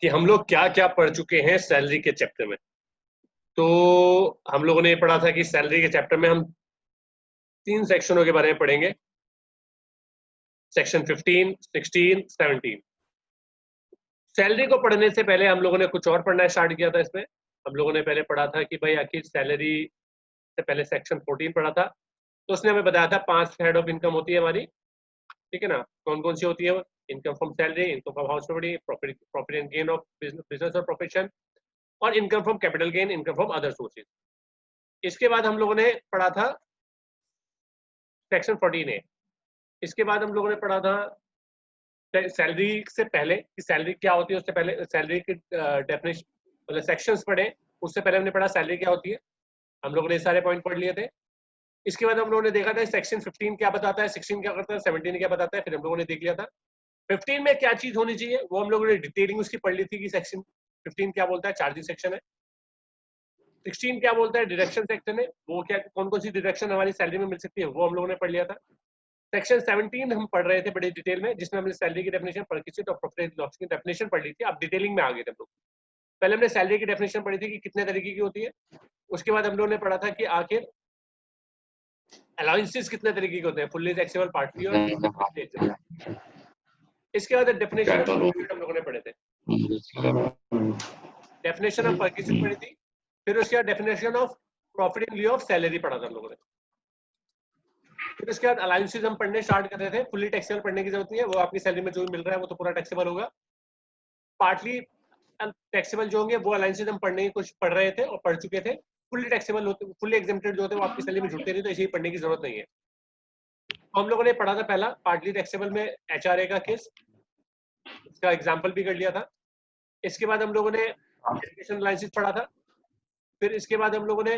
कि हम लोग क्या क्या पढ़ चुके हैं सैलरी के चैप्टर में। तो हम लोगों ने पढ़ा था कि सैलरी के चैप्टर में हम 3 सेक्शनों के बारे में पढ़ेंगे, सेक्शन 15, 16, 17। सैलरी को पढ़ने से पहले हम लोगों ने कुछ और पढ़ना स्टार्ट किया था। इसमें हम लोगों ने पहले पढ़ा था कि भाई आखिर सैलरी से पहले सेक्शन 14 पढ़ा था, तो उसने हमें बताया था 5 हेड ऑफ इनकम होती है हमारी, ठीक है ना। कौन कौन सी होती है? Income from salary, income from house property, profit and gain of business और प्रोफेशन, और income from capital gain, income from other sources. इसके बाद हम लोगों ने पढ़ा था सेक्शन 14A। इसके बाद हम लोगों ने पढ़ा था सैलरी से पहले कि सैलरी क्या होती है, उससे पहले सैलरी की डेफिनेशन मतलब सेक्शंस पढ़े, उससे पहले हमने पढ़ा सैलरी क्या होती है। हम लोगों ने सारे पॉइंट पढ़ लिए थे। इसके बाद हम लोगों ने देखा था सेक्शन 15 क्या बताता है, 16 क्या करता है, 17 क्या बताता है, फिर हम लोगों ने देख लिया था 15 में क्या चीज होनी चाहिए, वो हम लोगों ने डिटेलिंग उसकी पढ़ ली थी कि सेक्शन 15 क्या बोलता है, चार्जिंग सेक्शन है। 16 क्या बोलता है, डिडक्शन सेक्शन है, वो क्या कौन कौन सी डिडक्शन हमारी सैलरी में मिल सकती है, वो हम लोगों ने पढ़ लिया था। सेक्शन 17 हम पढ़ रहे थे बड़ी डिटेल में, जिसमें हमने सैलरी की डेफिनेशन पढ़ की थी और प्रॉफिट लॉस की डेफिनेशन पढ़ ली थी। अब डिटेलिंग में आ गए थे हम लोग। पहले हमने सैलरी की डेफिनेशन पढ़ी थी कि कितने तरीके की होती है। उसके बाद हम लोगों ने पढ़ा था कि आखिर अलाउंसेस कितने तरीके के होते हैं, फुल्ली टैक्सेबल, पार्टली और इसके बाद डेफिनेशन ऑफ प्रॉफिट हम लोगों ने पढ़े थे। डेफिनेशन ऑफ परक्यूशन पढ़ी थी, फिर उसके बाद definition of profit in लिeu of salary पढ़ा था हम लोगों ने। फिर उसके बाद अलाउंसेस हम पढ़ने स्टार्ट कर रहे थे। फुल्ली टैक्सेबल पढ़ने की जरूरत नहीं है, वो आपकी सैलरी में जो भी मिल रहा है वो तो पूरा टैक्सेबल होगा। पार्टली टैक्सेबल जो होंगे वो अलाउंसेस हम पढ़ने की कुछ पढ़ रहे थे और पढ़ चुके थे। फुल्ली टैक्सेबल होते, फुल्ली एग्जेम्प्टेड जो होते हैं वो आपकी सैलरी में जुड़ते नहीं, तो इसे पढ़ने की जरूरत नहीं है। तो हम लोगों ने पढ़ा था पहला पार्टली टैक्सेबल में HRA का केस, इसका एग्जाम्पल भी कर लिया था। इसके बाद हम लोगों ने एजुकेशन अलाउंसेस पढ़ा था। फिर इसके बाद हम लोगों ने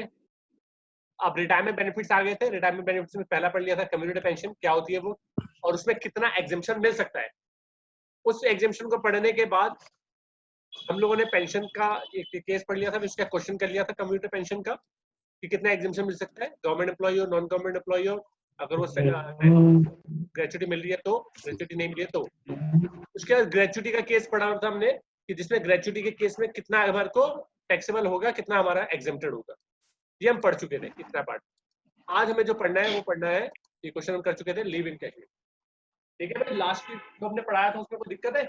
अब रिटायरमेंट बेनिफिट्स आ गए थे। रिटायरमेंट बेनिफिट्स में पहला पढ़ लिया था कम्युनिटी पेंशन क्या होती है वो, और उसमें कितना एग्जेम्पशन मिल सकता है। उस एग्जेम्पशन को पढ़ने के बाद हम लोगों ने पेंशन का एक केस पढ़ लिया था, उसका क्वेश्चन कर लिया था कम्युनिटी पेंशन का कि कितना एग्जेम्पशन मिल सकता है, गवर्नमेंट एम्प्लॉय हो, नॉन गवर्नमेंट एम्प्लॉय हो, अगर वो ग्रेचुटी मिल रही है तो, ग्रेचुटी नहीं मिली है तो। उसके बाद ग्रेचुटी का केस पढ़ा था हमने कि जिसमें ग्रेचुटी के केस में कितना हमारे को टैक्सेबल होगा, कितना हमारा एग्जेम्प्टेड होगा। ये हम पढ़ चुके थे इतना पार्ट। आज हमें जो पढ़ना है वो पढ़ना है, ये क्वेश्चन हम कर चुके थे, लीव इन कैश। ठीक है भाई, लास्ट वीक जो हमने पढ़ाया था उसमें कोई दिक्कत है?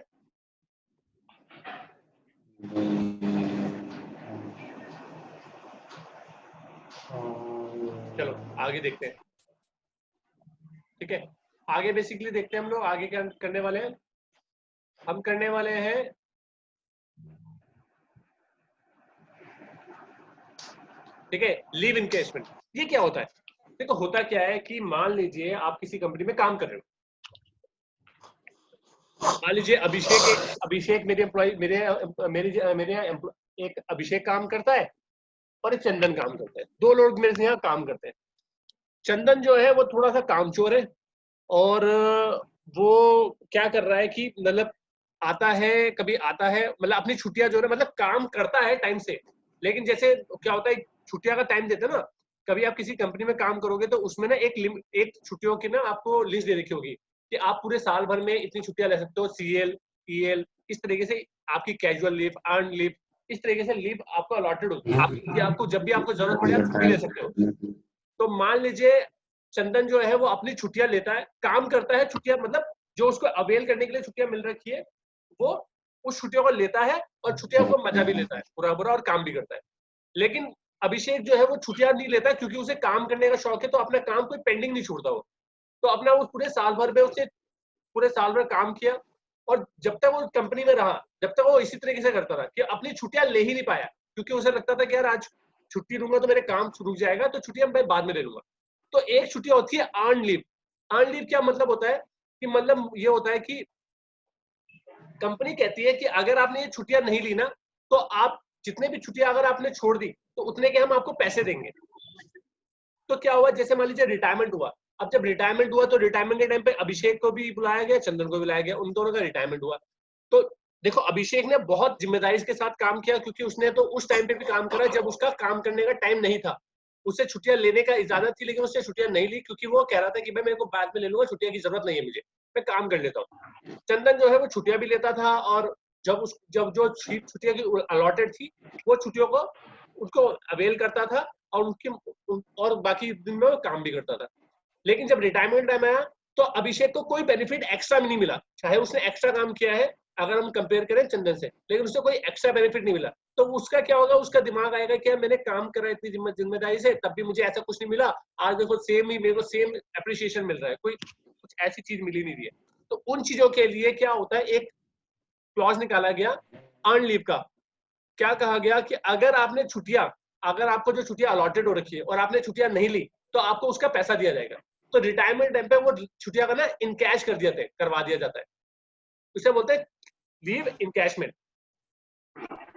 चलो आगे देखते हैं। ठीक है, आगे बेसिकली देखते हैं हम लोग आगे क्या करने वाले हैं। हम करने वाले हैं ठीक है लीव इनकैशमेंट। ये क्या होता है? देखो होता क्या है कि मान लीजिए आप किसी कंपनी में काम कर रहे हो। मान लीजिए अभिषेक मेरे एम्प्लॉय मेरे यहाँ एक अभिषेक काम करता है और एक चंदन काम करता है। दो लोग मेरे से यहाँ काम करते हैं। चंदन जो है वो थोड़ा सा कामचोर है और वो क्या कर रहा है कि मतलब आता है, कभी आता है, मतलब अपनी छुट्टियां जो है मतलब काम करता है टाइम से, लेकिन जैसे क्या होता है छुट्टियां का टाइम देते हैं ना, कभी आप किसी कंपनी में काम करोगे तो उसमें ना एक छुट्टियों की ना आपको लिस्ट दे रखी होगी कि आप पूरे साल भर में इतनी छुट्टियां ले सकते हो, CL, EL, इस तरीके से आपकी कैजुअल लीव, अर्न लीव, इस तरीके से लीव आपको अलॉटेड होती है कि आपको जब भी आपको जरूरत पड़े आप छुट्टी ले सकते हो। तो मान लीजिए चंदन जो है वो अपनी छुट्टियां लेता है, काम करता है, छुट्टियां मतलब जो उसको अवेल करने के लिए छुट्टियां मिल रखी है वो उस छुट्टियों को लेता है और छुट्टियों को मजा भी लेता है पूरा पूरा और काम भी करता है। लेकिन अभिषेक जो है वो छुट्टियां नहीं लेता क्योंकि उसे काम करने का शौक है, तो अपना काम कोई पेंडिंग नहीं छोड़ता वो, तो अपना वो पूरे साल भर में उसने पूरे साल भर काम किया और जब तक वो कंपनी में रहा जब तक वो इसी तरीके से करता रहा कि अपनी छुट्टियां ले ही नहीं पाया, क्योंकि उसे लगता था कि यार आज छुट्टी लूंगा तो मेरे काम रुक जाएगा, तो छुट्टियां मैं बाद में ले लूंगा। तो एक छुट्टी होती है अर्न लीव। अर्न लीव क्या मतलब होता है कि मतलब ये होता है कि कंपनी कहती है कि अगर आपने ये छुट्टियां नहीं ली ना तो आप जितने भी छुट्टियां अगर आपने छोड़ दी तो उतने के हम आपको पैसे देंगे। तो क्या हुआ, जैसे मान लीजिए रिटायरमेंट हुआ, अब जब रिटायरमेंट हुआ तो रिटायरमेंट के टाइम पे अभिषेक को भी बुलाया गया, चंदन को भी बुलाया गया, उन दोनों का रिटायरमेंट हुआ। तो देखो अभिषेक ने बहुत जिम्मेदारी के साथ काम किया क्योंकि उसने तो उस टाइम पे भी काम करा जब उसका काम करने का टाइम नहीं था। उसे छुट्टियां लेने का इजाजत थी लेकिन उसने छुट्टियां नहीं ली क्योंकि वो कह रहा था कि भाई मेरे को बाद में ले लूंगा, छुट्टियां की जरूरत नहीं है मुझे, मैं काम कर लेता हूँ। चंदन जो है वो छुट्टियां भी लेता था और जब जो छुट्टियां की अलॉटेड थी वो छुट्टियों को उसको अवेल करता था और बाकी दिन में वो काम भी करता था। लेकिन जब रिटायरमेंट टाइम आया तो अभिषेक को कोई बेनिफिट एक्स्ट्रा नहीं मिला, चाहे उसने एक्स्ट्रा काम किया है अगर हम कंपेयर करें चंदन से, लेकिन उससे कोई एक्स्ट्रा बेनिफिट नहीं मिला। तो उसका क्या होगा, उसका दिमाग आएगा कि मैंने काम करा इतनी जिम्मेदारी से, तब भी मुझे ऐसा कुछ नहीं मिला, आज देखो सेम ही मेरे को सेम अप्रिसिएशन मिल रहा है, कोई कुछ ऐसी चीज मिली नहीं रही है। तो उन चीजों के लिए क्या होता है, एक क्लॉज निकाला गया अर्न लीव का। क्या कहा गया कि अगर आपने छुट्टियां, अगर आपको जो छुट्टियां अलॉटेड हो रखी है और आपने छुट्टियां नहीं ली तो आपको उसका पैसा दिया जाएगा। तो रिटायरमेंट टाइम पे वो छुट्टियां का ना इन कैश करवा दिया जाता है, उसे बोलते हैं लीव इनकैशमेंट।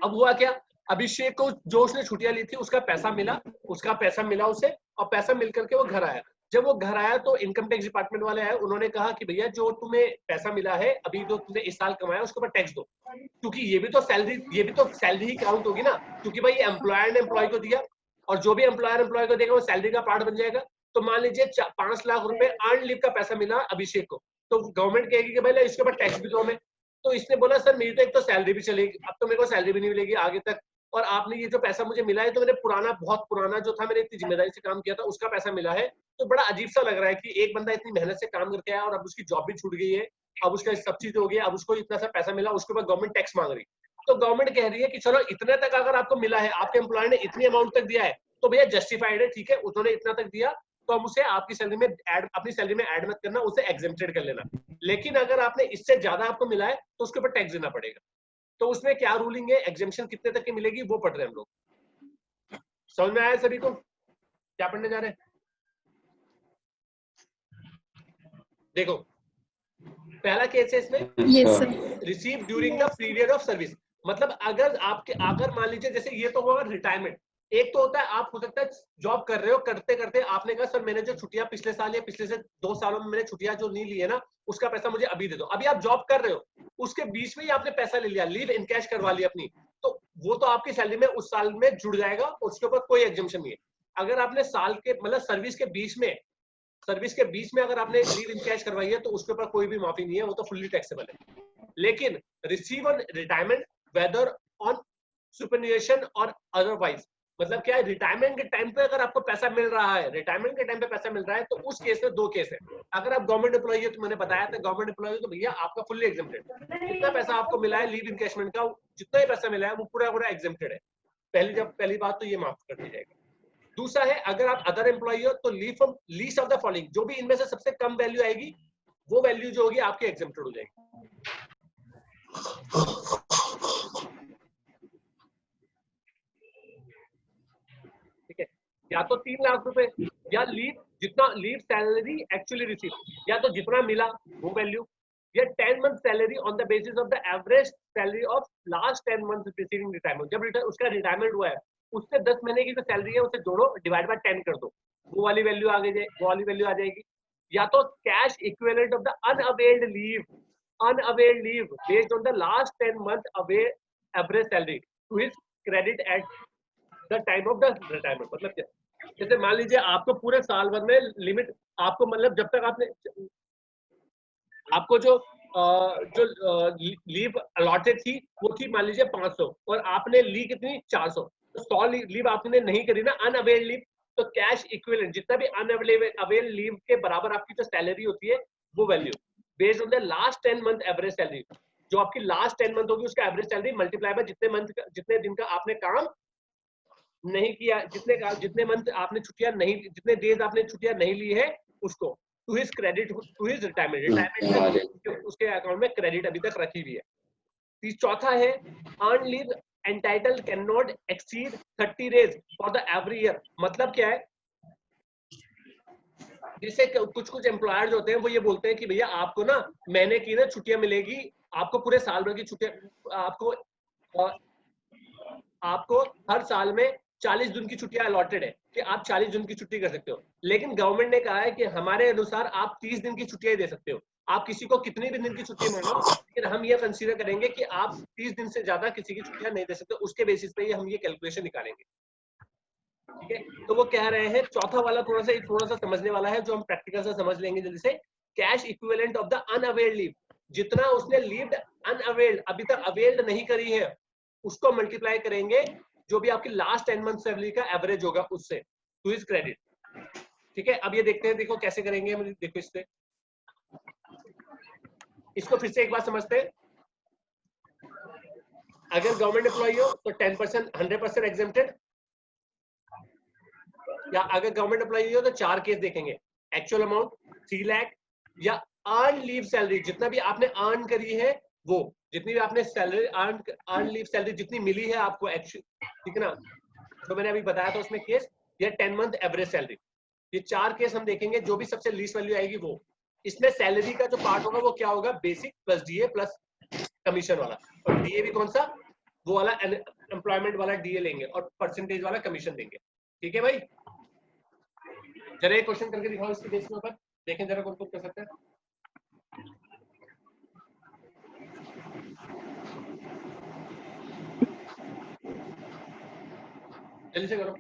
अब हुआ क्या, अभिषेक को जो उसने छुट्टियां ली थी उसका पैसा मिला उसे, और पैसा मिल करके वो घर आया। जब वो घर आया तो इनकम टैक्स डिपार्टमेंट वाले आए, उन्होंने कहा कि भैया जो तुम्हें पैसा मिला है अभी जो तुमने इस साल कमाया उसके ऊपर टैक्स दो, क्योंकि ये भी तो सैलरी ही काउंट होगी ना, क्योंकि भाई एम्प्लॉयर ने एम्प्लॉय को दिया और जो भी एम्प्लॉयर एम्प्लॉय को देगा वो सैलरी का पार्ट बन जाएगा। तो मान लीजिए 5 लाख रुपए अर्न लीव का पैसा मिला अभिषेक को, तो गवर्नमेंट कहेगी कि भाई इसके ऊपर टैक्स भी दो हमें। तो इसने बोला सर मेरी तो एक तो सैलरी भी चलेगी, अब तो मेरे को सैलरी भी नहीं मिलेगी आगे तक, और आपने ये जो पैसा मुझे मिला है तो मैंने बहुत पुराना जो था, मैंने इतनी जिम्मेदारी से काम किया था उसका पैसा मिला है। तो बड़ा अजीब सा लग रहा है कि एक बंदा इतनी मेहनत से काम करके आया और अब उसकी जॉब भी छूट गई है, अब उसका सब चीज हो गया, अब उसको इतना सा पैसा मिला, उसके ऊपर गवर्नमेंट टैक्स मांग रही। तो गवर्नमेंट कह रही है कि चलो इतने तक अगर आपको मिला है, आपके एम्प्लॉयर ने इतनी अमाउंट तक दिया है तो भैया जस्टिफाइड है, ठीक है उन्होंने इतना तक दिया तो हम उसे आपकी सैलरी में ऐड मत करना, उसे एग्जेम्प्टेड कर लेना। लेकिन अगर आपने इससे ज्यादा आपको मिला है तो उसके ऊपर टैक्स देना पड़ेगा। तो उसमें क्या रूलिंग है, एग्जेम्पशन कितने तक की मिलेगी वो पढ़ रहे हैं हम लोग। समझ में आया सभी को, क्या पढ़ने जा रहे हैं? देखो पहला केस है इसमें receive during the period of service. मतलब अगर मान लीजिए जैसे ये तो होगा रिटायरमेंट, एक तो होता है आप हो सकता है जॉब कर रहे हो, करते करते आपने कहा सर मैंने जो छुट्टियां पिछले साल या पिछले से 2 सालों में मैंने छुट्टियां जो नहीं ली है ना उसका पैसा मुझे अभी दे दो। अभी आप जॉब कर रहे हो, उसके बीच में ही आपने पैसा ले लिया, लीव इन कैश करवा लिया अपनी, तो वो तो आपकी सैलरी में उस साल में जुड़ जाएगा, उसके ऊपर कोई एग्जम्पशन नहीं है। अगर आपने साल के मतलब सर्विस के बीच में अगर आपने लीव इन कैश करवाई है तो उसके ऊपर कोई भी माफी नहीं है, वो तो फुल्ली टैक्सेबल है। लेकिन receive on retirement whether on superannuation और अदरवाइज, मतलब क्या है, रिटायरमेंट के टाइम पे अगर आपको पैसा मिल रहा है, रिटायरमेंट के टाइम पे पैसा मिल रहा है तो उस केस में 2 केस है। अगर आप गवर्नमेंट एम्प्लॉई है तो मैंने बताया था गवर्नमेंट एम्प्लॉई तो भैया आपका फुल्ली एग्जेम्प्टेड, जितना पैसा आपको मिला है लीव इनकैशमेंट का, जितना ही पैसा मिला है वो पूरा एग्जेम्प्टेड है। पहली बात तो ये माफ कर दी जाएगी। दूसरा है अगर आप अदर एम्प्लॉई हो तो leave from least of the following, जो भी इनमें से सबसे कम वैल्यू आएगी वो वैल्यू जो होगी आपकी एग्जेम्प्टेड हो जाएगी। ठीक है, या तो 3 लाख रुपए, या लीव सैलरी एक्चुअली रिसीव, या तो जितना मिला वो वैल्यू, या 10 month salary on the basis of the average salary of last 10 month preceding retirement. जब उसका रिटायरमेंट हुआ है उससे 10 महीने की जो सैलरी है उसे जोड़ो, डिवाइड बाय 10 कर दो, वो वाली वैल्यू आ जाएगी। या तो cash equivalent of the unavailed leave based on the last 10 month average salary to his credit at the time of the retirement. मतलब क्या, जैसे मान लीजिए आपको पूरे साल भर में लिमिट, आपको मतलब जब तक आपको जो लीव अलॉटेड थी वो थी मान लीजिए 500 और आपने ली कितनी 400, तो 100 लीव आपने नहीं करी ना अनअवेल्ड लीव, तो कैश इक्विवेलेंट जितना भी अनअवेल्ड लीव के बराबर आपकी जो सैलरी होती है वो value based on the last 10 month average salary, जो आपकी लास्ट 10 मंथ होगी उसका एवरेज सैलरी मल्टीप्लाई बाय जितने दिन का आपने काम नहीं किया, जितने मंथ आपने छुट्टियां नहीं, जितने डेज आपने छुट्टियां नहीं ली है उसको to his credit to his retirement उसके अकाउंट में क्रेडिट अभी तक रखी हुई है। चौथा है earn leave entitled can not exceed 30 days for the every year. मतलब क्या है, जैसे कुछ एम्प्लॉयर्स होते हैं वो ये बोलते हैं कि भैया आपको ना महीने की ना छुट्टियां मिलेगी, आपको पूरे साल भर की छुट्टियां, आपको हर साल में 40 दिन की छुट्टियां अलॉटेड है कि आप 40 दिन की छुट्टी कर सकते हो। लेकिन गवर्नमेंट ने कहा है कि हमारे अनुसार आप 30 दिन की छुट्टियां दे सकते हो, आप किसी को कितनी भी दिन की छुट्टी मांगो, लेकिन हम ये कंसीडर करेंगे कि आप 30 दिन से ज्यादा किसी की छुट्टियां नहीं दे सकते, उसके बेसिस पे हम ये कैलकुलेशन निकालेंगे। ठीक है, तो वो कह रहे हैं चौथा वाला थोड़ा सा समझने वाला है, जो हम प्रैक्टिकल से समझ लेंगे जल्दी से। Cash equivalent of the unavailed leave, जितना उसने लीव्ड अनअवेल्ड अभी तक अवेल्ड नहीं करी है उसको मल्टीप्लाई करेंगे जो भी आपकी लास्ट 10 मंथ सैलरी का एवरेज होगा उससे टू हिज क्रेडिट। ठीक है, अब ये देखते हैं, देखो कैसे करेंगे। देखो इससे, इसको फिर से एक बार समझते हैं। अगर गवर्नमेंट एम्प्लॉई हो तो 10% 100% एग्जेम्प्टेड, या अगर गवर्नमेंट एम्प्लॉई हो तो 4 केस देखेंगे, एक्चुअल अमाउंट 3 लाख, या अर्न लीव सैलरी जितना भी आपने अर्न करी है वो, जितनी भी आपने सैलरी अर्न लीव सैलरी जितनी मिली है आपको एक्चुअल, ठीक है ना, तो मैंने अभी बताया था उसमें केस, या 10 मंथ एवरेज सैलरी। ये 4 केस हम देखेंगे, जो भी सबसे लीस्ट वैल्यू आएगी वो। इसमें सैलरी का जो पार्ट होगा वो क्या होगा, basic plus DA plus commission वाला, और डीए भी कौन सा, वो वाला एम्प्लॉयमेंट वाला डीए लेंगे, और परसेंटेज वाला कमीशन देंगे। ठीक है भाई, जरा एक क्वेश्चन करके दिखाओ इसके बेस के ऊपर, देखें जरा कौन कौन कर सकता है। जल्दी से करो।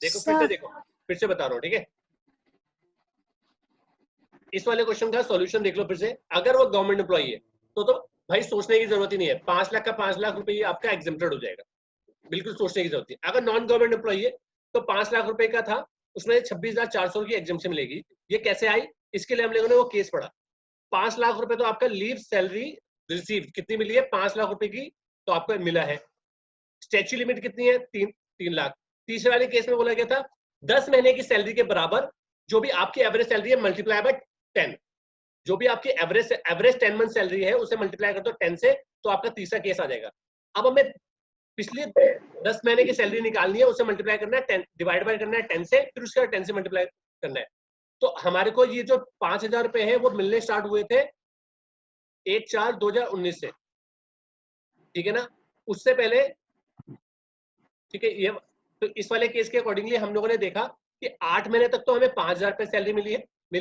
देखो फिर से देखो, फिर से बता रहा हूँ, ठीक है। इस वाले क्वेश्चन का सॉल्यूशन देख लो फिर से। अगर वो गवर्नमेंट एम्प्लॉई है तो भाई सोचने की जरूरत ही नहीं है, 5 लाख का 5 लाख रुपए आपका एग्जेम्प्टेड हो जाएगा, बिल्कुल सोचने की जरूरत है। अगर नॉन गवर्नमेंट एम्प्लॉई है तो 5 लाख रुपए का था, उसमें 26,400 की एग्जेम्पशन मिलेगी। ये कैसे आई, इसके लिए हम लोगों ने वो केस पढ़ा। 5 लाख रुपए तो आपका लीव सैलरी रिसीव कितनी मिली है, 5 लाख रुपए की तो आपको मिला है। स्टैच्यू लिमिट कितनी है, 3 लाख। तीसरे वाले केस में बोला गया था 10 महीने की सैलरी के बराबर जो भी आपकी एवरेज सैलरी है मल्टीप्लाई बाय 10, जो भी आपकी एवरेज 10 मंथ सैलरी है उसे मल्टीप्लाई कर दो 10 से, तो आपका तीसरा केस आ जाएगा। अब हमें पिछली 10 महीने की सैलरी निकालनी है, उसे मल्टीप्लाई करना है 10, डिवाइड बाय करना है 10 से, फिर उसका 10 से मल्टीप्लाई करना है। तो हमारे को ये जो 5,000 रुपए है वो मिलने स्टार्ट हुए थे 1/4/2019 से, ठीक है ना, उससे पहले, ठीक है। ये तो इस वाले केस के अकॉर्डिंगली हम लोगों ने देखा कि 8 महीने तक तो हमें 5,000 रुपए सैलरी मिली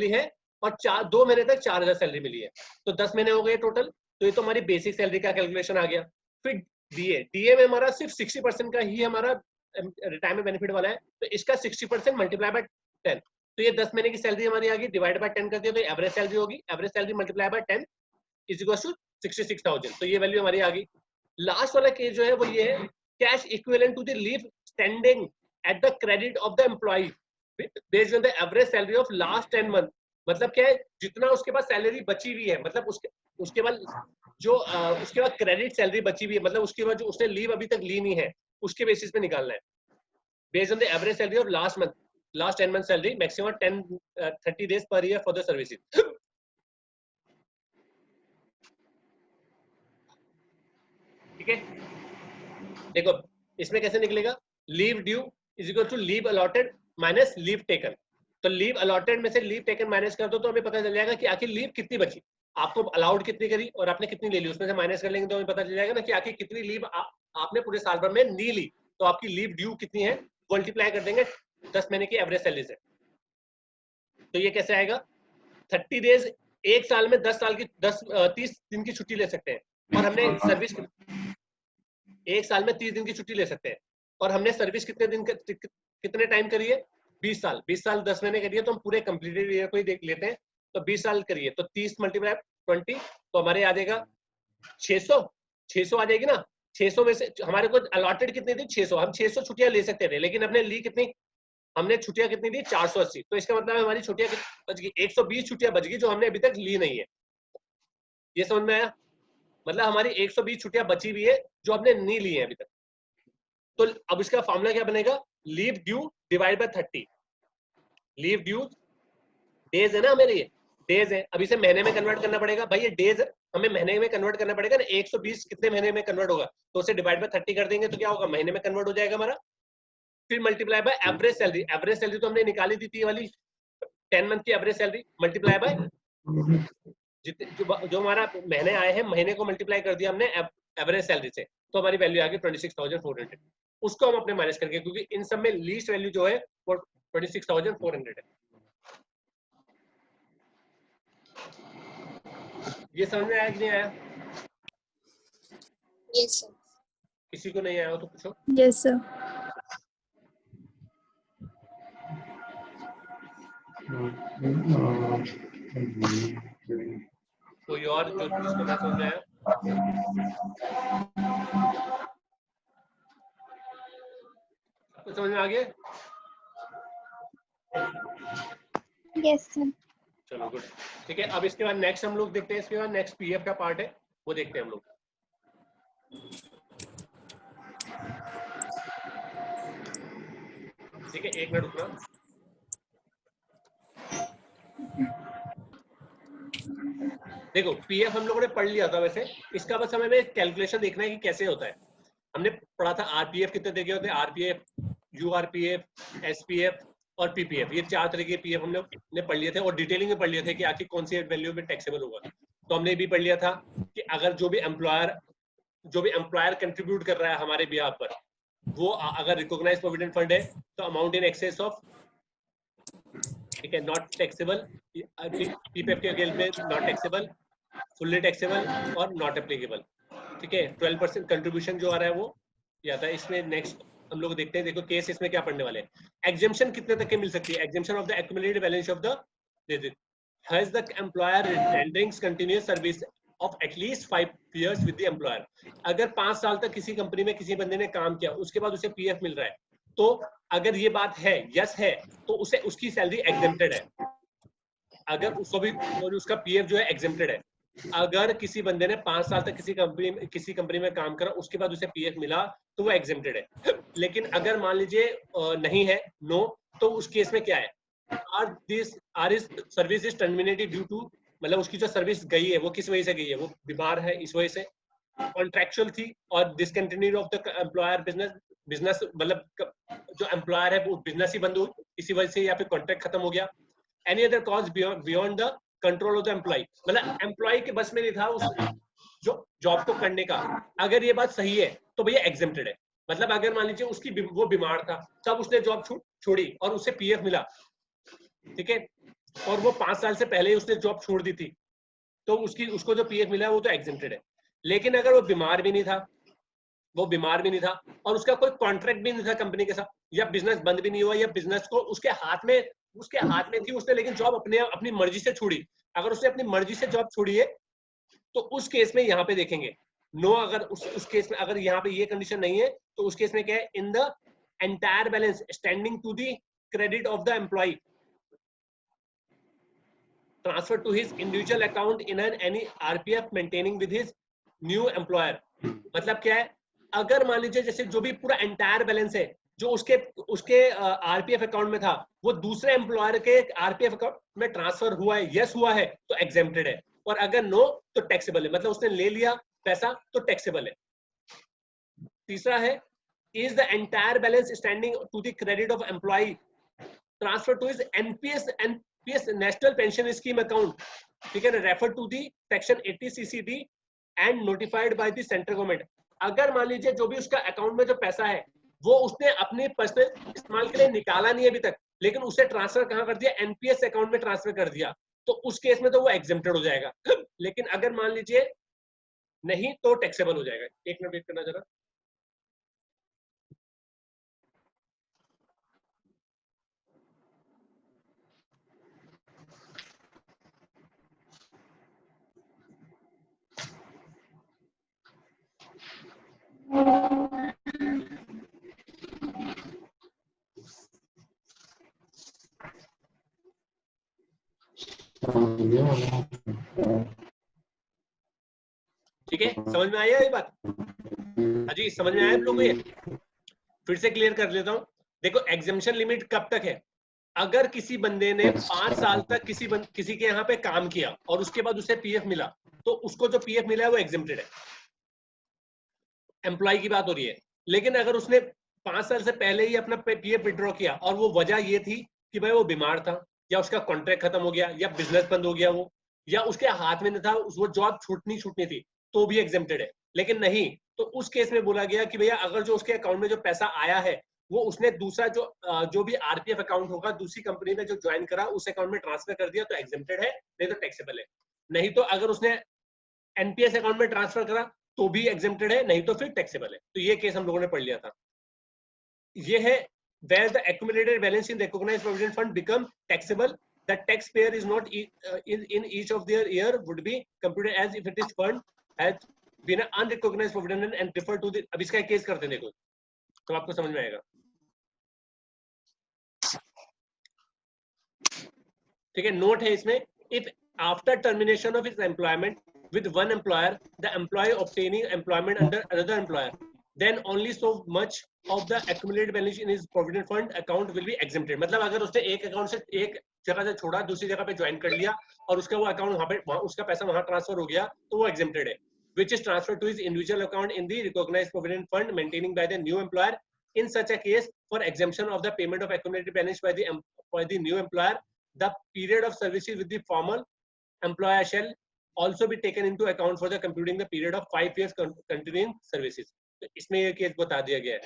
है, और 2 महीने तक 4,000 सैलरी मिली है, तो 10 महीने हो गए टोटल। तो ये तो हमारी बेसिक सैलरी का कैलकुलेशन आ गया। फिर डीए में हमारा सिर्फ 60% का ही हमारा रिटायरमेंट बेनिफिट वाला है, तो इसका 60% मल्टीप्लाई बाय 10, तो ये 10 महीने की सैलरी हमारी आ गई, डिवाइड बाय 10 कर दिया तो एवरेज सैलरी होगी, average salary multiply by 10 is equal to 66,000, तो ये वैल्यू हमारी आ गई। लास्ट वाला केस जो है वो ये है, cash equivalent to the leave standing at the credit of the employ based on the average salary of last 10 month. मतलब क्या है, जितना उसके पास सैलरी बची हुई है, मतलब उसके बाद जो उसके बाद क्रेडिट सैलरी बची हुई है, मतलब उसके बाद जो उसने लीव अभी तक ली नहीं है, उसके बेसिस पे निकालना है, based on the average salary of last 10 month salary, maximum 30 days पर ईयर फॉर द सर्विसेज। ठीक है, देखो इसमें कैसे निकलेगा, leave due is equal to leave allotted minus leave taken. तो लीव अलॉटेड में से लीव टेकन माइनस कर दो तो हमें पता चल जाएगा कि आखिर लीव कितनी बची, आपको अलाउड कितनी करी और आपने कितनी ले ली, उसमें से माइनस कर लेंगे तो हमें पता चल जाएगा ना कि आखिर कितनी लीव आपने पूरे साल भर में नहीं ली, तो आपकी लीव ड्यू कितनी है, मल्टीप्लाई कर देंगे 10 महीने की एवरेज सैलरी से। तो ये कैसे आएगा, 30 days, एक साल में 30 दिन की छुट्टी ले सकते हैं, और हमने सर्विस एक साल में 30 दिन की छुट्टी ले सकते हैं, और हमने सर्विस कितने टाइम करी है, 20 साल। 20 साल 10 महीने करिए तो हम पूरे कंप्लीटेड ईयर को ही देख लेते हैं, तो 20 साल करिए तो 30 मल्टीप्लाई 20, तो हमारे आ जाएगा 600 आ जाएगी ना। 600 में से हमारे को अलॉटेड कितनी थी, 600, हम 600 छुट्टियां ले सकते थे, लेकिन हमने ली कितनी, हमने छुट्टियां कितनी दी 480, तो इसका मतलब हमारी छुट्टियां बच गई 120 छुट्टियां बच गई जो हमने अभी तक ली नहीं है। ये समझ में आया, मतलब हमारी 120 छुट्टियां बची हुई है जो हमने नहीं ली है अभी तक। तो अब इसका फॉर्मूला क्या बनेगा, leave due divide by 30, leave due days है ना मेरे, ये डेज है, अब इसे महीने में कन्वर्ट करना पड़ेगा भाई, ये डेज हमें महीने में कन्वर्ट करना पड़ेगा ना, 120 कितने महीने में कन्वर्ट होगा, तो उसे डिवाइड बाय 30 कर देंगे तो क्या होगा, महीने में कन्वर्ट हो जाएगा हमारा। फिर multiply by average salary, average salary तो हमने निकाली थी वाली 10 मंथ की एवरेज सैलरी, मल्टीप्लाई बाय जो हमारा महीने आए हैं, महीने को मल्टीप्लाई कर दिया हमने एवरेज सैलरी से, तो हमारी वैल्यू आ गई 26,400। उसको हम अपने माइनस करके, क्योंकि इन सब में लीस्ट वैल्यू जो है वो 26,400 है। ये समझ में आया कि नहीं आया? Yes, sir. किसी को नहीं आया हो तो पूछो। Yes, sir. कोई और जो जिसको ना समझ में आया? आपको समझ में आ गया? Yes, sir. चलो गुड, ठीक है। अब इसके बाद नेक्स्ट हम लोग देखते हैं, इसके बाद नेक्स्ट पीएफ का पार्ट है, वो देखते हैं हम लोग। ठीक है, एक मिनट रुकना। देखो पीएफ हम लोगों ने पढ़ लिया था वैसे, इसका बस हमें कैलकुलेशन देखना है कि कैसे होता है। हमने पढ़ा था आरपीएफ कितने तरीके होते हैं, आरपीएफ, यूआरपीएफ, एसपीएफ और पीपीएफ, ये 4 तरह के पीएफ हमने पढ़ लिए थे और डिटेलिंग में पढ़ लिए थे कि आखिर कौन सी वैल्यू में टैक्सेबल होगा। तो हमने भी पढ़ लिया था कि अगर जो भी एम्प्लॉयर कंट्रीब्यूट कर रहा है हमारे बिहाफ पर, वो अगर रिकॉग्नाइज प्रोविडेंट फंड है तो अमाउंट इन एक्सेस ऑफ, ठीक है, नॉट टैक्सेबल, पीपीएफ के अगेंस्ट में नॉट टैक्सेबल, फुल्ली टैक्सेबल और नॉट एप्लीकेबल। ठीक है, 12% कंट्रीब्यूशन जो आ रहा है वो ये आता है इसमें। नेक्स्ट हम लोग देखते हैं, देखो केस इसमें क्या पढ़ने वाले हैं। एग्जेम्पशन कितने तक के मिल सकती है? Exemption of the accumulated balance of the has the employer rendering continuous service of at least 5 years with the employer. अगर 5 साल तक किसी कंपनी में किसी बंदे ने काम किया, उसके बाद उसे पीएफ मिल रहा है, तो अगर ये बात है यस है तो उसे उसकी सैलरी एग्जेम्प्टेड है। अगर उसको भी और उसका पीएफ जो है एग्जेम्प्टेड है। अगर किसी बंदे ने 5 साल तक किसी कंपनी में काम करा, उसके बाद उसे पीएफ मिला, तो वो एग्जेम्प्टेड है। लेकिन अगर मान लीजिए नहीं है, नो, तो उस केस में क्या है, or his service is terminated due to, मतलब उसकी जो सर्विस गई है वो किस वजह से गई है, वो बीमार है इस वजह से, कॉन्ट्रेक्चुअल थी, और discontinued of the employer business, मतलब जो एम्प्लॉयर है वो बिजनेस ही बंद हो इसी वजह से, या फिर कॉन्ट्रैक्ट खत्म हो गया। Any other cause beyond the control of the employ, मतलब एम्प्लॉय के बस में नहीं था उस जो जॉब को करने का। अगर ये बात सही है तो भैया एग्जेम्प्टेड है। मतलब अगर मान लीजिए उसकी वो बीमार था, तब उसने जॉब छोड़ी और उसे पीएफ मिला, ठीक है, और वो 5 साल से पहले ही उसने जॉब छोड़ दी थी, तो उसको जो पीएफ मिला वो तो एग्जेम्प्टेड है। लेकिन अगर वो बीमार भी नहीं था और उसका कोई कॉन्ट्रैक्ट भी नहीं था कंपनी के साथ, या बिजनेस बंद भी नहीं हुआ, या बिजनेस को उसके हाथ में थी उसने, लेकिन जॉब अपनी मर्जी से छोड़ी। अगर उसने अपनी मर्जी से जॉब छोड़ी है तो उस केस में यहाँ पे देखेंगे नो। अगर उस केस में अगर यहाँ पे ये कंडीशन नहीं है तो उस केस में क्या है, in the entire balance standing to the credit of the employ transfer to his individual account in an any RPF maintaining with his new employer. मतलब क्या है, अगर मान लीजिए जैसे जो भी पूरा एंटायर बैलेंस है जो उसके आरपीएफ अकाउंट में था, वो दूसरे एम्प्लॉयर के आरपीएफ अकाउंट में ट्रांसफर हुआ है, यस हुआ है, तो एग्जेम्प्टेड है, और अगर नो तो टैक्सेबल है, मतलब उसने ले लिया पैसा तो टैक्सेबल है। तीसरा है, is the entire balance standing to the credit of employ transfer to his NPS national pension scheme account, ठीक है, refer to the section 80 CCD and notified by the central government. अगर मान लीजिए जो भी उसका अकाउंट में जो पैसा है वो उसने अपने पर्सनल इस्तेमाल के लिए निकाला नहीं अभी तक, लेकिन उसे ट्रांसफर कहां कर दिया, एनपीएस अकाउंट में ट्रांसफर कर दिया, तो उस केस में तो वो एग्जेम्प्टेड हो जाएगा। लेकिन अगर मान लीजिए नहीं तो टैक्सेबल हो जाएगा। एक मिनट वेट करना जरा। ठीक है, समझ में आया ये बात? अजी समझ में आया आप लोगों को? ये फिर से क्लियर कर लेता हूं। देखो एग्जेम्पशन लिमिट कब तक है, अगर किसी बंदे ने 5 साल तक किसी के यहाँ पे काम किया और उसके बाद उसे पीएफ मिला, तो उसको जो पीएफ मिला है वो एग्जेम्प्टेड है, एम्प्लॉय की बात हो रही है। लेकिन अगर उसने 5 साल से पहले ही अपना पीएफ विड्रॉ किया और वो वजह ये थी कि भाई वो बीमार था, या उसका कॉन्ट्रैक्ट खत्म हो गया, या बिजनेस बंद हो गया वो, या उसके हाथ में नहीं था, वो जॉब छूटनी थी, तो भी एग्जेम्प्टेड है। लेकिन नहीं, तो उस केस में बोला गया कि भैया अगर जो उसके अकाउंट में जो पैसा आया है वो उसने दूसरा जो भी आरपीएफ अकाउंट होगा दूसरी कंपनी में जो ज्वाइन करा उस अकाउंट में ट्रांसफर कर दिया तो एग्जेम्प्टेड है, नहीं तो टैक्सेबल है। नहीं तो अगर उसने एनपीएस अकाउंट में ट्रांसफर करा तो भी एग्जेम्प्टेड है, नहीं तो फिर टैक्सेबल है। तो ये केस हम लोगों ने पढ़ लिया था। ये है where the accumulated balance in recognized provident fund become taxable, the taxpayer is not in each of their year would be computed as if it is fund has been an unrecognized provident and refer to the। अब इसका एक case करते हैं, देखो तो आपको समझ में आएगा। ठीक है, नोट है इसमें, if after termination of its employment with one employer the employee obtaining employment under another employer then only so much of the accumulated balance in his provident fund account will be exempted। मतलब अगर उसने एक account से एक जगह से छोड़ा, दूसरी जगह पे ज्वाइन कर लिया और उसका वो अकाउंट वहां पे उसका पैसा वहां ट्रांसफर हो गया, तो वो exempted है, which is transferred to his individual account in the recognized provident fund maintaining by the new employer। In such a case, for exemption of the payment of accumulated balance by the new employer, the period of services with the former employer shall also be taken into account for the computing the period of 5 years continuing services। तो इसमें ये case बता दिया गया है।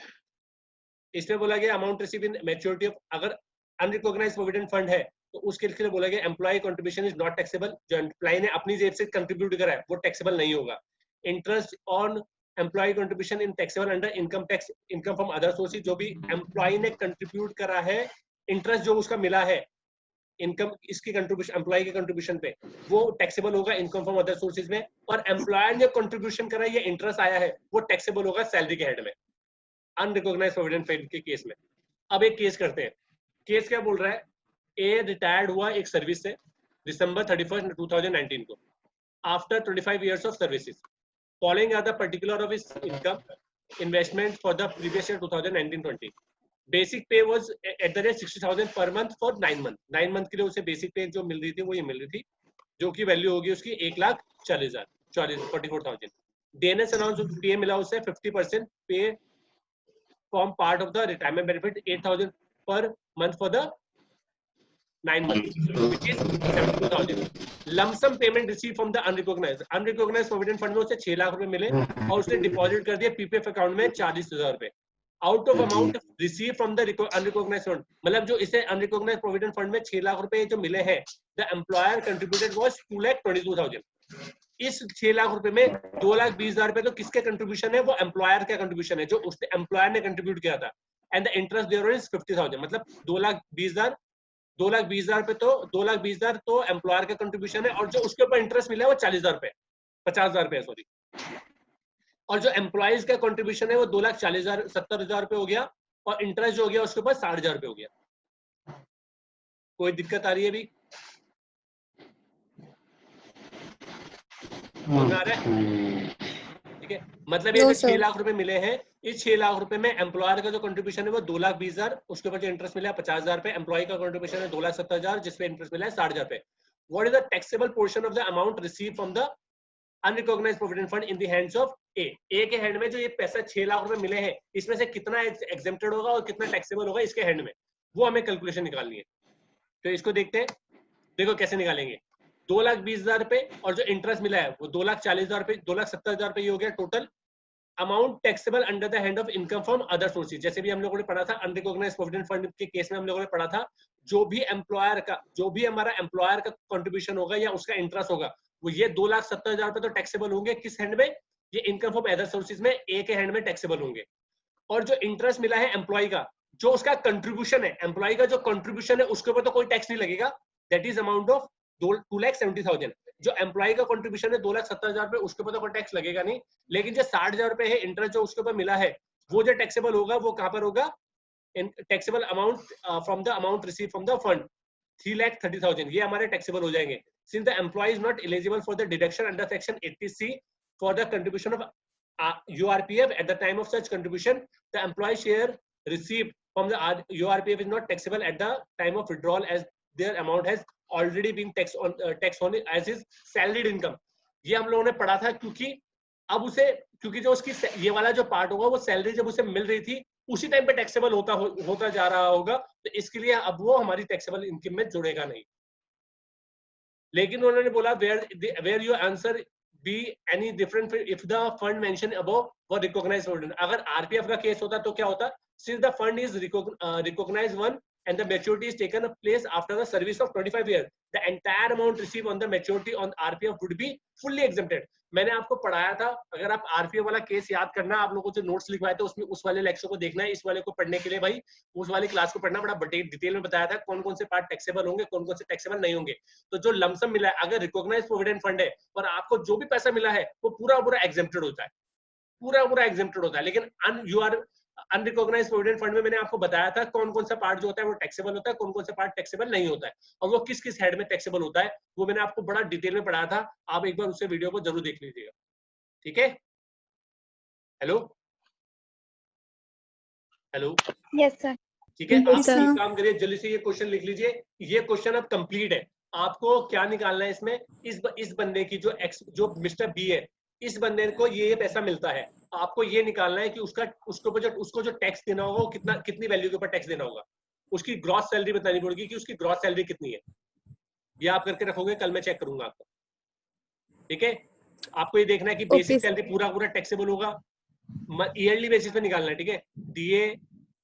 इसमें बोला गया amount receive in maturity of, अगर अनरिकॉग्नाइज्ड प्रोविडेंट फंड है तो उसके लिए बोला गया employ contribution is not taxable. जो एम्प्लॉय ने अपनी जेब से कंट्रीब्यूट करा है वो टैक्सेबल नहीं होगा। Interest on employ contribution in taxable under income tax, income from other sources, जो भी एम्प्लॉय ने कंट्रीब्यूट करा है, इंटरेस्ट जो उसका मिला है इनकम इसकी कंट्रीब्यूशन एम्प्लॉय के कंट्रीब्यूशन पे, वो टैक्सेबल होगा इनकम फ्रॉम अदर सोर्सेज में। और एम्प्लॉयर ने कंट्रीब्यूशन करा ये इंटरेस्ट आया है वो टैक्सेबल होगा सैलरी के हेड में, अनरिकॉग्नाइज्ड प्रोविडेंट फंड के केस में। अब एक केस करते हैं। केस क्या बोल रहा है, ए रिटायर्ड हुआ एक सर्विस से December 31, 2019 को, after 25 years of services, following are the particular of his income investment for the previous year 2019-20। Basic पे was at the rate 60,000 per month for 9 month. 9 month के लिए उसे बेसिक पे जो मिल रही थी वो ये मिल रही थी, जो की वैल्यू होगी उसकी 1,40,000 DNS अनाउंस पे मिला उसे 50% पे form part of the retirement benefit 8,000 per month for the 9 months, which is 72,000। Lump sum payment receive from the unrecognised provident fund में उसे 6 लाख रुपए मिले और उसने डिपॉजिट कर दिया पीपीएफ अकाउंट में 40,000 रुपए। Out of amount receive from the unrecognised fund, मतलब जो इसे अनरिकॉग्नाइज्ड प्रोविडेंट फंड में 6 लाख रुपए जो मिले हैं, द एम्प्लॉयर कंट्रीब्यूटेड वाज 2,22,000। इस 6 लाख रुपए में 2,20,000 रुपए तो किसके कंट्रीब्यूशन है, वो एम्प्लॉयर का कंट्रीब्यूशन है जो उसने एम्प्लॉयर ने कंट्रीब्यूट किया था। And the interest there is 50,000, मतलब 2,20,000 पे तो 2,20,000 तो एम्प्लॉयर का कंट्रीब्यूशन है और जो उसके ऊपर इंटरेस्ट मिला है वो 40,000 रुपए 50,000 रुपए सॉरी, और जो एम्प्लॉइज का कंट्रीब्यूशन है वो 2,40,000 70,000 रुपए हो गया और इंटरेस्ट जो हो गया उसके ऊपर 60,000 रुपए हो गया। कोई दिक्कत आ रही है अभी? समझ आ रहा है? ठीक है, मतलब ये जो 6 लाख रुपए मिले हैं, इस 6 लाख रुपए में एम्प्लॉयर का जो कंट्रीब्यूशन है वो 2,20,000, उसके ऊपर जो इंटरेस्ट मिला है 50,000 रुपए, एम्प्लॉय का कंट्रीब्यूशन है 2,70,000 जिसपे इंटरेस्ट मिला है 60,000 रुपए। What is the taxable portion of the amount receive from the unrecognised provident fund in the hands of A. A के हैंड में जो ये पैसा 6 लाख रुपए मिले हैं, इसमें से कितना एग्जेम्प्टेड होगा और कितना टैक्सेबल होगा इसके हैंड में, वो हमें कैलकुलेशन निकालनी है। तो इसको देखते हैं, देखो कैसे निकालेंगे। 2,20,000 रुपए और जो इंटरेस्ट मिला है वो 2,40,000 रुपए 2,70,000 रुपए ये हो गया total amount taxable under the hand of income from other sources. जैसे भी हम लोगों ने पढ़ा था अनरिकॉग्नाइज्ड प्रोविडेंट फंड के केस में हम लोगों ने पढ़ा था, जो भी एम्प्लॉयर का जो भी हमारा एम्प्लॉयर का कंट्रीब्यूशन होगा या उसका इंटरेस्ट होगा वो ये 2,70,000 रुपए तो टैक्सेबल होंगे किस हैंड में, ये इनकम फ्रॉम अदर सोर्सेज में ए के हैंड में टैक्सेबल होंगे। और जो इंटरेस्ट मिला है एम्प्लॉय का, जो उसका कंट्रीब्यूशन है, एम्प्लॉय का जो कंट्रीब्यूशन है उसके ऊपर तो कोई टैक्स नहीं लगेगा, दैट इज अमाउंट ऑफ 2,70,000। जो एम्प्लॉय का कंट्रीब्यूशन है 2,70,000 रुपए उसके ऊपर तो कोई टैक्स लगेगा नहीं, लेकिन जो 60,000 रुपए है इंटरेस्ट जो उसके ऊपर मिला है वो जो टैक्सेबल होगा वो कहां पर होगा, taxable amount from the amount receive from the fund 3,30,000 ये हमारे टैक्सेबल हो जाएंगे। Since the employ is not eligible for the deduction under section 80C for the contribution of URPF at the time of such contribution, the employee share received from the URPF is not taxable at the time of withdrawal as their amount has already been taxed on as his salaried income। ये हम लोगों ने पढ़ा था क्योंकि अब उसे क्योंकि जो उसकी ये वाला जो पार्ट होगा वो सैलरी जब उसे मिल रही थी उसी टाइम पे टैक्सेबल होता जा रहा होगा, तो इसके लिए अब वो हमारी टैक्सेबल इनकम में जुड़ेगा नहीं। लेकिन उन्होंने बोला where your answer be any different if the fund mentioned above were recognized holding। अगर आरपीएफ का केस होता तो क्या होता, since the fund is recognized one and the maturity is taken place after the service of 25 years, the entire amount received on the maturity on RPF would be fully exempted. मैंने आपको पढ़ाया था, अगर आप RPF वाला case याद करना, आप लोगों को जो नोट्स लिखवाए थे उसमें उस वाले लेक्चर को देखना है, इस वाले को पढ़ने के लिए भाई उस वाली क्लास को पढ़ना, बड़ा डिटेल में बताया था कौन कौन से पार्ट टैक्सेबल होंगे, कौन कौन से टैक्सेबल नहीं होंगे। तो जो लमसम मिला है, अगर रिकॉग्नाइज प्रोविडेंट फंड है और आपको जो भी पैसा मिला है वो पूरा पूरा एग्जेम्प्टेड होता है, पूरा पूरा एग्जेम्प्टेड होता है। लेकिन you are unrecognised provident fund में मैंने आपको बताया था कौन कौन सा पार्ट जो होता है वो टैक्सेबल होता है, कौन कौन सा पार्ट टैक्सेबल नहीं होता है, और वो किस किस हेड में टैक्सेबल होता है, वो मैंने आपको बड़ा डिटेल में पढ़ाया था। आप एक बार उसे वीडियो को जरूर देख लीजिएगा, ठीक है। Hello hello, Yes, sir. ठीक है। आप Yes, sir. एक काम करिए, जल्दी से ये क्वेश्चन लिख लीजिए। ये क्वेश्चन अब कंप्लीट है। आपको क्या निकालना है इसमें, इस बंदे की जो मिस्टर बी है, इस बंदे को ये पैसा मिलता है, आपको ये निकालना है कि उसको जो टैक्स देना होगा वो कितनी वैल्यू के ऊपर टैक्स देना होगा। उसकी ग्रॉस सैलरी बतानी पड़ेगी कि उसकी ग्रॉस सैलरी कितनी है। ये आप करके रखोगे, कल मैं चेक करूंगा आपको, ठीक है। आपको ये देखना है कि बेसिक सैलरी पूरा पूरा टैक्सेबल होगा, ईयरली बेसिस पे निकालना है, ठीक है। डीए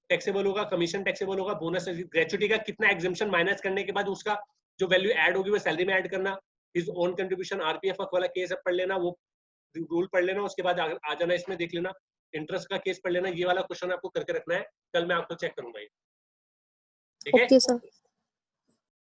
टैक्सेबल होगा, कमीशन टैक्सेबल होगा, बोनस ग्रेचुइटी का कितना एग्जेम्पशन माइनस करने के बाद उसका जो वैल्यू ऐड होगी वो सैलरी में ऐड करना। हिज ओन कंट्रीब्यूशन आरपीएफ वाला केस अब पढ़ लेना, वो रूल पढ़ लेना, उसके बाद आ जाना इसमें देख लेना, इंटरेस्ट का केस पढ़ लेना। ये वाला क्वेश्चन आपको करके रखना है, कल मैं आपको चेक करूंगा ये, ठीक है। Okay, sir.